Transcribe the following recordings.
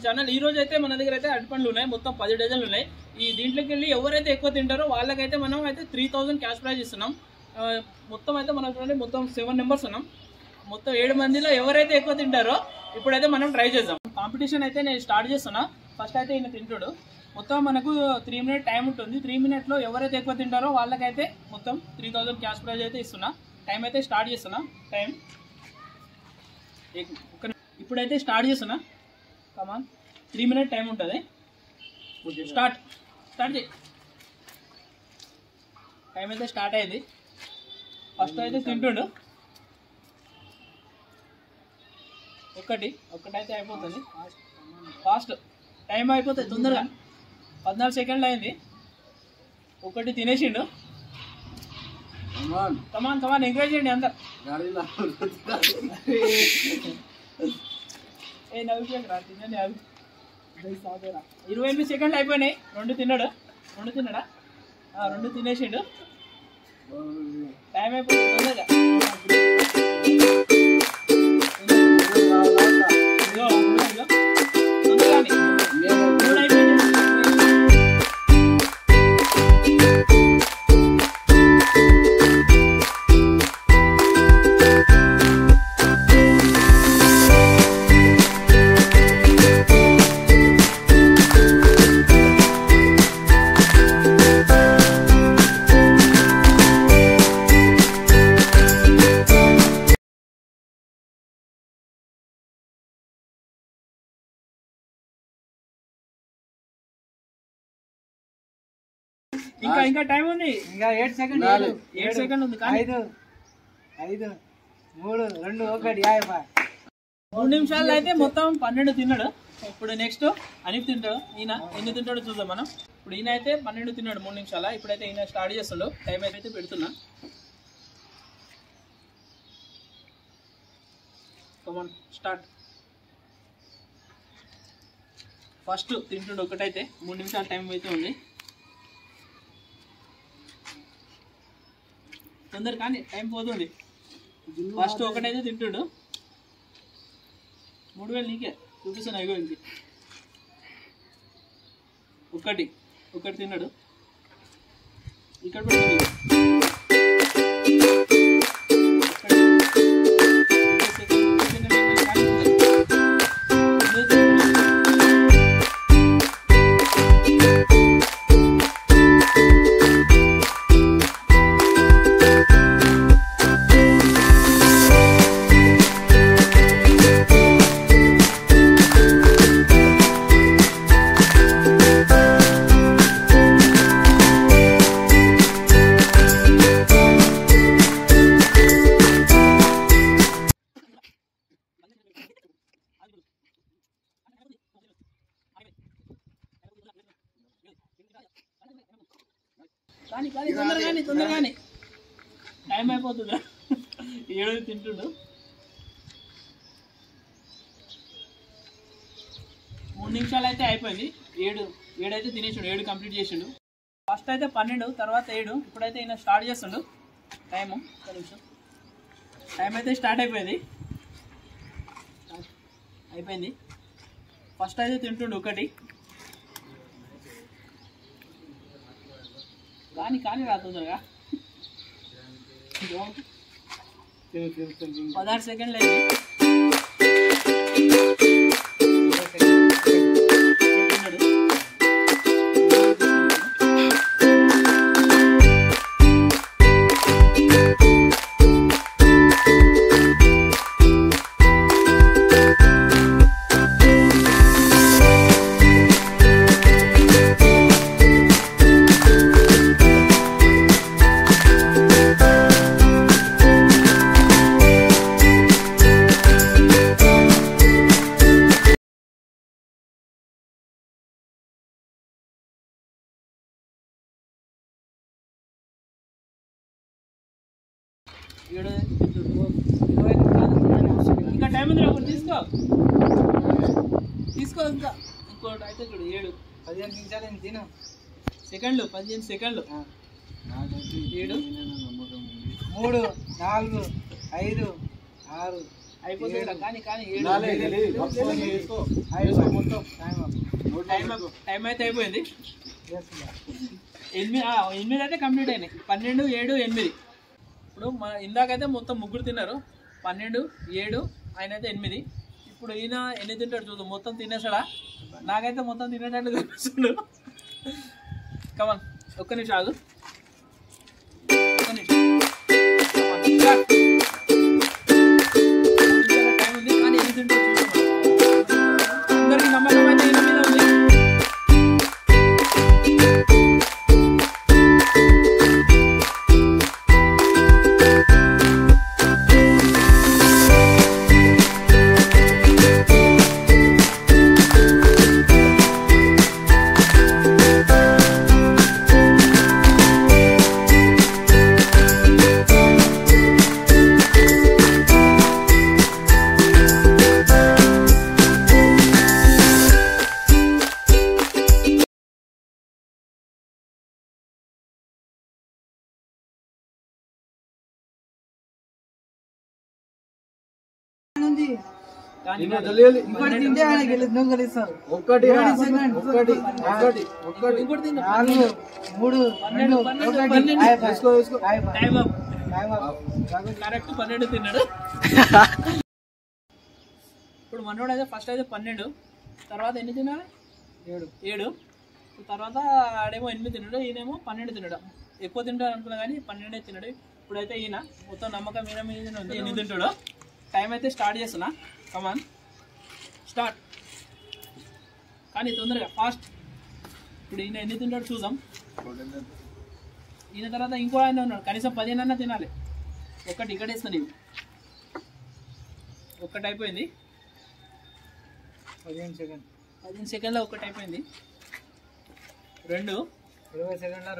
Channel. ఈ రోజు అయితే మన దగ్గర అయితే అరటిపండ్లు ఉన్నాయి, మొత్తం 10 డజన్లు ఉన్నాయి. ఈ దీంట్లోకి వెళ్ళి ఎవరైతే ఎక్కువ తింటారో వాళ్ళకైతే మనం అయితే 3000 క్యాష్ ప్రైజ్ ఇస్తున్నాం. మొత్తం అయితే మనకు మొత్తం 7 మెంబర్స్ ఉన్నాం. మొత్తం 7 మందిలో ఎవరైతే ఎక్కువ తింటారో ఇప్పుడైతే మనం ట్రై చేద్దాం. కాంపిటీషన్ అయితే నేను స్టార్ట్ చేస్తున్నా. ఫస్ట్ అయితే ఈయన తింటాడు. మొత్తం మనకు 3 మినిట్ టైం ఉంటుంది. 3 మినిట్లో ఎవరైతే ఎక్కువ తింటారో వాళ్ళకైతే మొత్తం 3000 క్యాష్ ప్రైజ్ అయితే ఇస్తున్నా. టైం అయితే స్టార్ట్ చేస్తున్నా. టైం ఇప్పుడైతే స్టార్ట్ చేస్తున్నా. కమాన్, 3 మినిట్ టైం ఉంటుంది. స్టార్ట్ చేయి. టైం అయితే స్టార్ట్ అయింది. ఫస్ట్ అయితే తింటుండు. ఒక్కటైతే అయిపోతుంది. ఫాస్ట్ టైం అయిపోతుంది తొందరగా. 14 సెకండ్లు అయింది. ఒకటి తినేసిండు. కమాన్ ఎంకరేజ్ చేయండి అందరు. ఏ నవ్వుకోండి రా, తినండి. 28 సెకండ్లు అయిపోయినాయి. 2 తిన్నాడా? 2 తినేసిండు. టైం అయిపోతుంది తొందరగా. ఇంకా టైం ఉంది. ఇంకా 8 సెకండ్ 8 సెకండ్ ఉంది. 5 3 2 1 3 నిమిషాల్లో అయితే మొత్తం 12 తిన్నాడు. ఇప్పుడు నెక్స్ట్ అనిఫ్ తింటాడు. ఈయన ఎన్ని తింటాడో చూద్దాం మనం. ఇప్పుడు ఈయన అయితే 12 తిన్నాడు 3 నిమిషాల. ఇప్పుడైతే ఈయన స్టార్ట్ చేస్తుండో. టైం అయితే పెడుతున్నా. Come on start. ఫస్ట్ తింటుండు ఒకటైతే. 3 నిమిషాల టైం అయితే ఉంది. తొందర కానీ టైం పోతుంది. ఫస్ట్ ఒకటైతే తింటుడు. 3000 నీకే చూపిస్తాను. అయ్యో ఇంక ఒకటి తిన్నాడు. ఇక్కడ పెడుతుంది. తొందరగాని టైం అయిపోతుందా? 7 తింటుండు. 3 నిమిషాలు అయితే అయిపోయింది. 7 అయితే తినేసిండు. 7 కంప్లీట్ చేసిండు. ఫస్ట్ అయితే 12, తర్వాత 7. ఇప్పుడైతే ఈయన స్టార్ట్ చేస్తుండు. టైము టైం అయితే స్టార్ట్ అయిపోయింది. ఫస్ట్ అయితే తింటుండు ఒకటి. కానీ రా తొందరగా. 16 సెకండ్లు అయింది. ఇంకా టైం ఉంది. ఒకటి తీసుకో ఇంకా ఇంకోటి అయితే చూడు. 15 నిమిషాలు తిను. సెకండ్లు 15 సెకండ్లు. 7 3 4 5 6 అయిపోతుంది కానీ కానీ టైం అయితే అయిపోయింది. 8 అయితే కంప్లీట్ అయినాయి. 12, 7, 8. ఇప్పుడు ఇందాకైతే మొత్తం 3 తిన్నారు. 12, 7, ఆయన అయితే 8. ఇప్పుడు ఈయన ఎన్ని తింటాడు చూద్దాం. మొత్తం తినేసాడా? నాకైతే మొత్తం తినేటట్లు కనిపిస్తున్నాడు. కమాన్ ఒక్క నిమిషం ఆగు. టైం ఉంది కానీ ఎన్ని తింటాడు చూద్దాం. అందరికి నమ్మకం అయితే ఈయన మీద ఉంది. ఇంకోటి తింటే ఆయన నువ్వు గెలుస్తావు. 1 సెకండ్ 1 3 2 1 కరెక్ట్ 12 తిన్నాడు. ఇప్పుడు మనోడు అయితే ఫస్ట్ అయితే 12, తర్వాత ఎన్ని తిన్నాడు? 7. తర్వాత ఆడేమో 8 తిన్నాడు, ఈయనేమో 12 తిన్నాడు. ఎక్కువ తింటాడు అనుకున్నా కానీ 12 తిన్నాడు. ఇప్పుడైతే ఈయన మొత్తం నమ్మకం మీద ఉంది. ఎన్ని తింటాడు? టైం అయితే స్టార్ట్ చేస్తున్నా. Come on start. కానీ తొందరగా ఫాస్ట్. ఇప్పుడు ఈయన ఎన్ని తింటాడు చూద్దాం. ఈయన తర్వాత ఇంకో ఆయన ఉన్నాడు, కనీసం 15 అన్నా తినాలి. ఒకటి ఇక్కడ వేస్తాను. ఇవి ఒక్కటి అయిపోయింది. 15 సెకండ్లో ఒకటి అయిపోయింది. 2 20 సెకండ్లో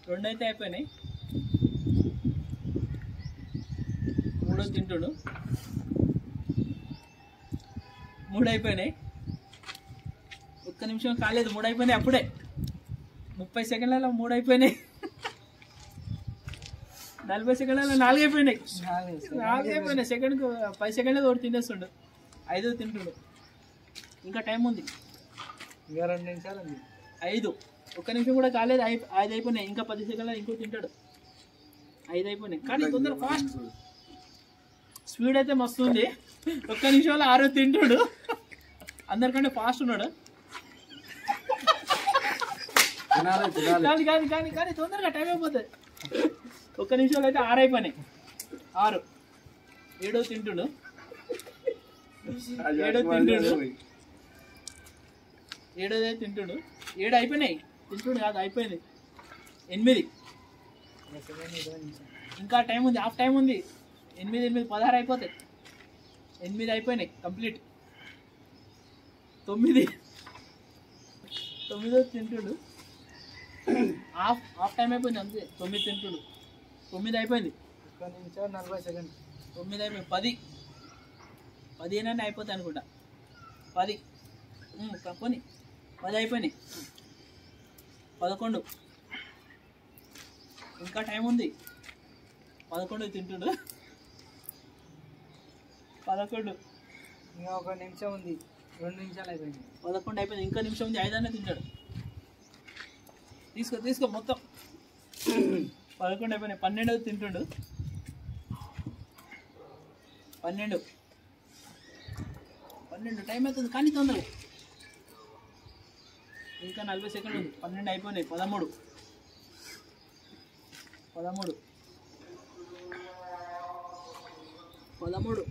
2 అయితే అయిపోయినాయి. 3 తింటుడు. 3 అయిపోయినాయి. ఒక్క నిమిషం కాలేదు, 3 అయిపోయినాయి. అప్పుడే 30 సెకండ్లలో 3 అయిపోయినాయి. 40 సెకండ్లలో 4 అయిపోయినాయి. 4 అయిపోయినాయి. సెకండ్కు 10 సెకండ్లో ఒకటి తినేస్తుండు. 5 తింటుండు. ఇంకా టైం ఉంది. ఇంకా 2 నిమిషాలు ఉంది. 5 ఒక్క నిమిషం కూడా కాలేదు. 5 అయిపోయినాయి. ఇంకా 10 సెకండ్లో ఇంకో తింటాడు. 5 అయిపోయినాయి. కానీ తొందర ఫాస్ట్. స్పీడ్ అయితే మస్తు ఉంది. ఒక్క నిమిషంలో 6 తింటాడు. అందరికంటే ఫాస్ట్ ఉన్నాడు. కానీ తొందరగా టైం అయిపోతుంది. ఒక్క నిమిషంలో అయితే 6 అయిపోయినాయి. 6 7 తింటుడు. 7 తింటుడు. 7 తింటుడు. 7 అయిపోయినాయి. తింటుడు కాదు, అయిపోయింది. 8 ఇంకా టైం ఉంది. హాఫ్ టైం ఉంది. 8, 16 అయిపోతాయి. 8 అయిపోయినాయి కంప్లీట్. 9 తింటుడు. హాఫ్ టైం అయిపోయింది అంతే. 9 తింటుడు. 9 అయిపోయింది. 1 నిమిషం 40 సెకండ్. 9 అయిపోయింది. 15 అయిపోతాయి అనుకుంటా. 10 పోనీ 10 అయిపోయినాయి. 11 ఇంకా టైం ఉంది. 11 తింటుడు. 11 ఇంకా 1 నిమిషం ఉంది. 2 నిమిషాలు అయిపోయింది. 11 అయిపోయింది. ఇంకా నిమిషం ఉంది. 5 అన్న తింటాడు. తీసుకో మొత్తం. 11 అయిపోయినాయి. 12 తింటుండు. 12 టైం అవుతుంది కానీ తొందరగా. ఇంకా 40 సెకండ్లు ఉంది. 12 అయిపోయినాయి. 13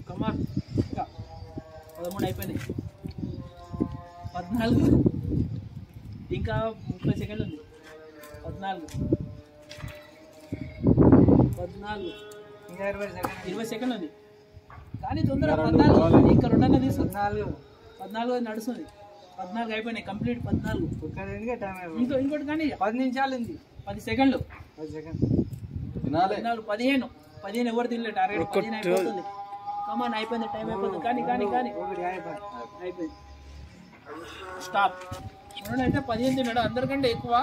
కమాన్. ఇంకా 13 అయిపోయినాయి. 14 ఇంకా 30 సెకండ్లు ఉంది. 14 ఇంకా 20 సెకండ్లు ఉంది కానీ తొందరగా. 14 ఇంకా 2 అన్న తీసు. 14 నడుస్తుంది. 14 అయిపోయినాయి కంప్లీట్. 14 టైం ఇంకోటి కానీ 10 నిమిషాలు ఉంది. 10 సెకండ్లు. 10 15 ఎవరు తినలే. టార్గెట్ 15 అయిపోతుంది. కమాన్ అయిపోయింది. టైం అయిపోతుంది కానీ అయిపోయింది. స్టాప్. అయితే 15 తిన్నాడు. అందరికంటే ఎక్కువ.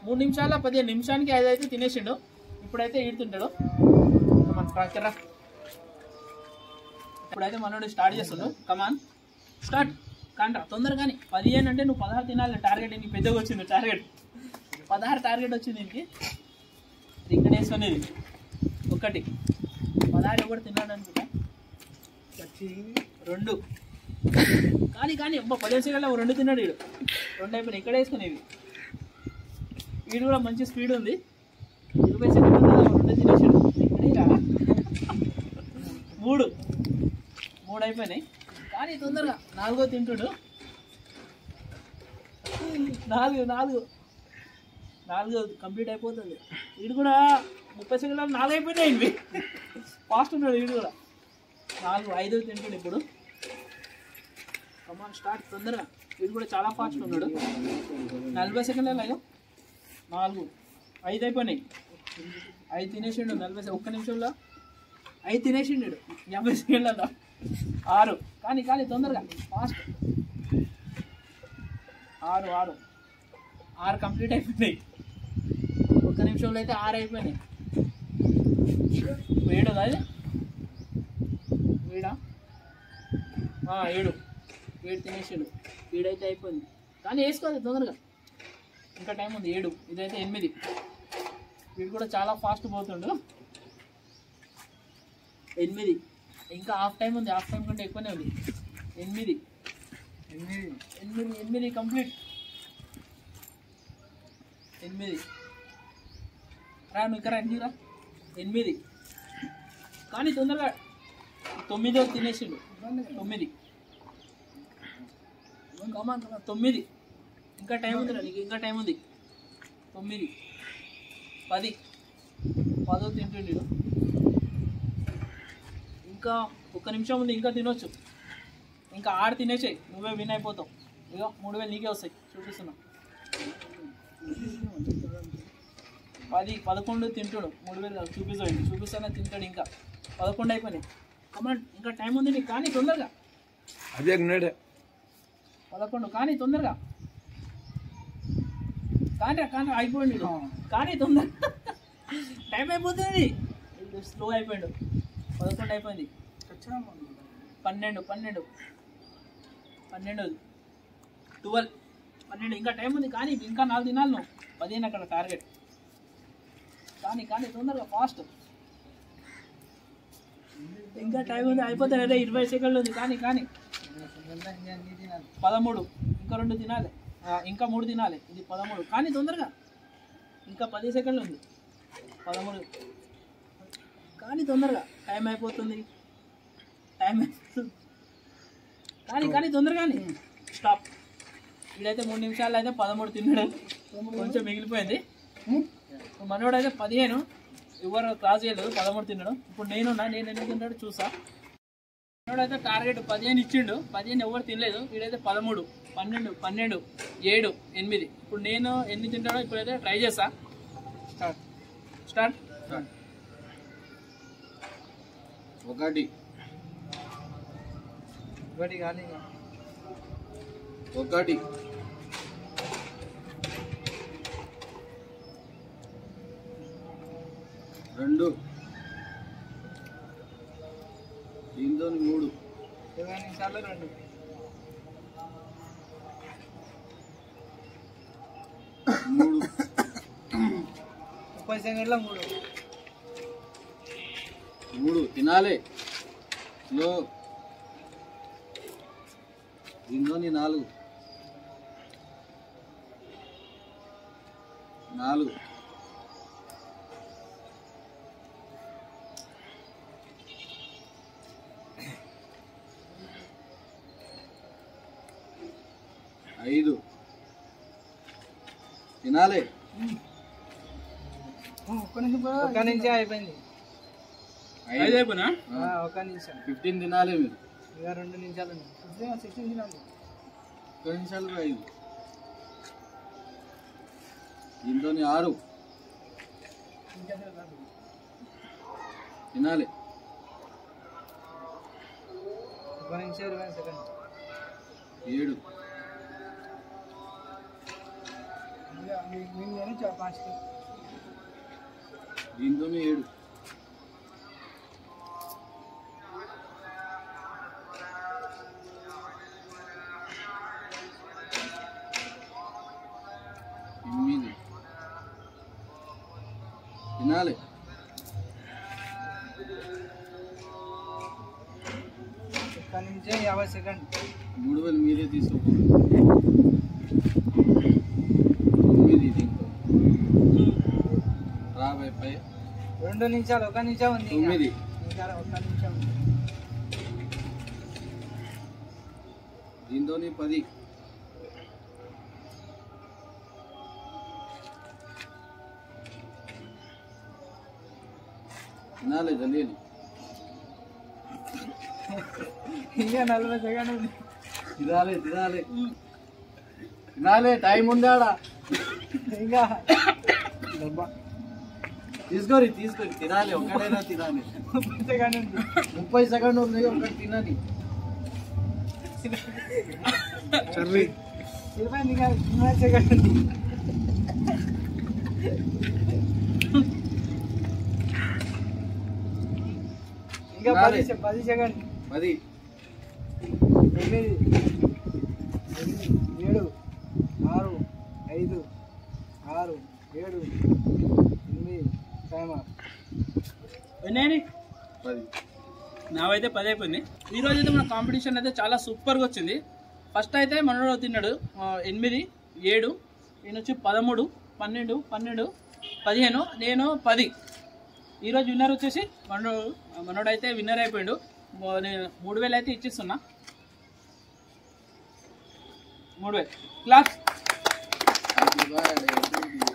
3 నిమిషాల 15 నిమిషానికి 5 అయితే తినేసిండు. ఇప్పుడైతే ఈడుతుంటాడు. మన ఇప్పుడైతే మనోడు స్టార్ట్ చేస్తున్నాడు. Come on start. కాంట్రా తొందరగా కానీ 15 అంటే నువ్వు 16 తినాలి. టార్గెట్ నీకు పెద్దగా వచ్చింది. టార్గెట్ 16 టార్గెట్ వచ్చింది దీనికి. ఇక్కడ వేసుకునేది 1 16 ఎవరు తిన్నాడు అనుకుంటా. 2 కానీ అబ్బా 15 సెకండ్లో 2 తిన్నాడు వీడు. 2 అయిపోయినాయి. ఇక్కడ వేసుకునేవి. వీడు కూడా మంచి స్పీడ్ ఉంది. 20 సెకండ్లో 2 తినేసాడు. ఇక్కడే 3 అయిపోయినాయి. కానీ తొందరగా 4వ తింటుడు. 4 కంప్లీట్ అయిపోతుంది. వీడు కూడా 30 సెకండ్లో 4 అయిపోయినాయి. ఇవి ఫాస్ట్ ఉన్నాడు వీడు కూడా. 5వ తింటుడు ఇప్పుడు. కమాన్ స్టార్ట్ తొందరగా. వీడు కూడా చాలా ఫాస్ట్ ఉన్నాడు. 40 సెకండ్లలో 4 5 అయిపోయినాయి. 5 తినేసిండు. 40 1 నిమిషంలో 5 తినేసిండు. 50 సెకండ్లలో 6. కానీ తొందరగా ఫాస్ట్. 6 కంప్లీట్ అయిపోయినాయి. 1 నిమిషంలో అయితే 6 అయిపోయినాయి. 7 అది వీడా 7 తినేసాడు. 7 అయితే అయిపోయింది. కానీ వేసుకోవాలి తొందరగా. ఇంకా టైం ఉంది. 7 ఇదైతే 8. వీడు కూడా చాలా ఫాస్ట్ పోతుండు. 8 ఇంకా హాఫ్ టైం ఉంది. హాఫ్ టైం కంటే ఎక్కువనే ఉంది. 8 కంప్లీట్. 8 రా నువ్వు ఇక్కడ రా. 8 కానీ తొందరగా. 9 తినేసిండు. 9 ఇంకా టైం ఉంది నీకు. ఇంకా టైం ఉంది. 9 10 తింటుండు. ఇంకా 1 నిమిషం ఉంది. ఇంకా తినొచ్చు. ఇంకా 6 తినేసాయి. నువ్వే విన్ అయిపోతావు. ఇక 3000 నీకే వస్తాయి. చూపిస్తున్నా. 11 తింటాడు. 3000 చూపిస్తానే తింటాడు. ఇంకా 11 అయిపోయినాయి. కమాండ్ ఇంకా టైం ఉంది నీకు. కానీ తొందరగా. 11 కానీ తొందరగా. కానీ అయిపోయింది. కానీ తొందరగా టైం అయిపోతుంది. స్లో అయిపోయాడు. 11 అయిపోయింది. 12 12 ఇంకా టైం ఉంది. కానీ ఇంకా 4 తినాలి నువ్వు. 15 అక్కడ టార్గెట్. కానీ తొందరగా ఫాస్ట్. ఇంకా టైం ఉంది. అయిపోతుంది. అదే 20 సెకండ్లు ఉంది. కానీ 13 ఇంకా 2 తినాలి. ఇంకా 3 తినాలి. ఇది 13 కానీ తొందరగా. ఇంకా 10 సెకండ్లు ఉంది. 13 కానీ తొందరగా. టైం అయిపోతుంది. కానీ తొందరగానే స్టాప్. వీడైతే 3 నిమిషాల్లో అయితే 13 తిన్నాడు. కొంచెం మిగిలిపోయింది. మనోడు అయితే 15 ఎవరు క్రాస్ చేయలేదు. 13 తిన్నాడు. ఇప్పుడు నేను ఎన్ని తిన్నాడు చూసా. మనోడు అయితే టార్గెట్ 15 ఇచ్చిండు. 15 ఎవరు తినలేదు. వీడైతే 13 12 12 7 8. ఇప్పుడు నేను ఎన్ని తింటాడో ఇప్పుడైతే ట్రై చేస్తా. స్టార్ట్ 1 కానీ 1 2 దీంతో 3 20 నిమిషాల్లో 2 30 సెకండ్లో 3 తినాలి. స్లో. దీంతో 4 5 తినాలి. 1 నిమిషం అయిపోయింది. 5 అయిపోయినా 1 నిమిషం. 15 తినాలి మీరు. ఇక 2 నిమిషాలు 16 తినాలి. 2 నిమిషాలు 5 దీంతో 6 తినాలి. 1 నిమిషం 20 సెకండ్. 7 దీంతో 7 తినాలి. ఒక్క నిమిషం 50 సెకండ్. 3000 మీరే తీసుకోండి. 9 దీంతో రాబై 2 నిమిషాలు. 1 నిమిషం ఉంది. 9 1 నిమిషం ఉంది. దీంతోని 10. తినాలి జల్దీ. ఇంకా 40 సెకండ్ ఉంది. తినాలి తినాలి తినాలి. టైం ఉంది ఆడ. ఇంకా తీసుకోరి తినాలి. ఒకటైనా తినాలి. 30 సెకండ్ ఉంది. 30 సెకండ్ ఉంది. ఒకటి తినాలి. 20 సెకండ్ ఉంది. ఇంకా 10 సెకండ్. 10 9 7 6 5 6 7 8 టైమర్ ఎన్ని 10. నావైతే 10 అయిపోయింది. ఈరోజు అయితే మన కాంపిటీషన్ అయితే చాలా సూపర్గా వచ్చింది. ఫస్ట్ అయితే మనోడు తిన్నాడు 8 7, నేను వచ్చి 13 12 12 15, నేను 10. ఈరోజు విన్నర్ వచ్చేసి మనోడు అయితే విన్నర్ అయిపోయాడు. నేను 3000 అయితే ఇచ్చిస్తున్నా. 3000 క్లాస్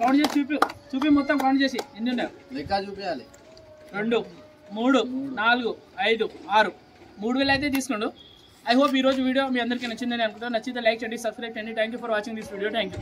కౌంట్ చేసి చూపి మొత్తం కౌంట్ చేసి ఎన్ని ఉన్నాయి లెక్క చూపించాలి. 2 3 4 5 6 3000 అయితే తీసుకోండు. ఐ హోప్ ఈరోజు వీడియో మీ అందరికీ నచ్చిందని అనుకుంటాను. నచ్చితే లైక్ చేయండి, సబ్స్క్రైబ్ చేయండి. Thank you for watching this video. Thank you.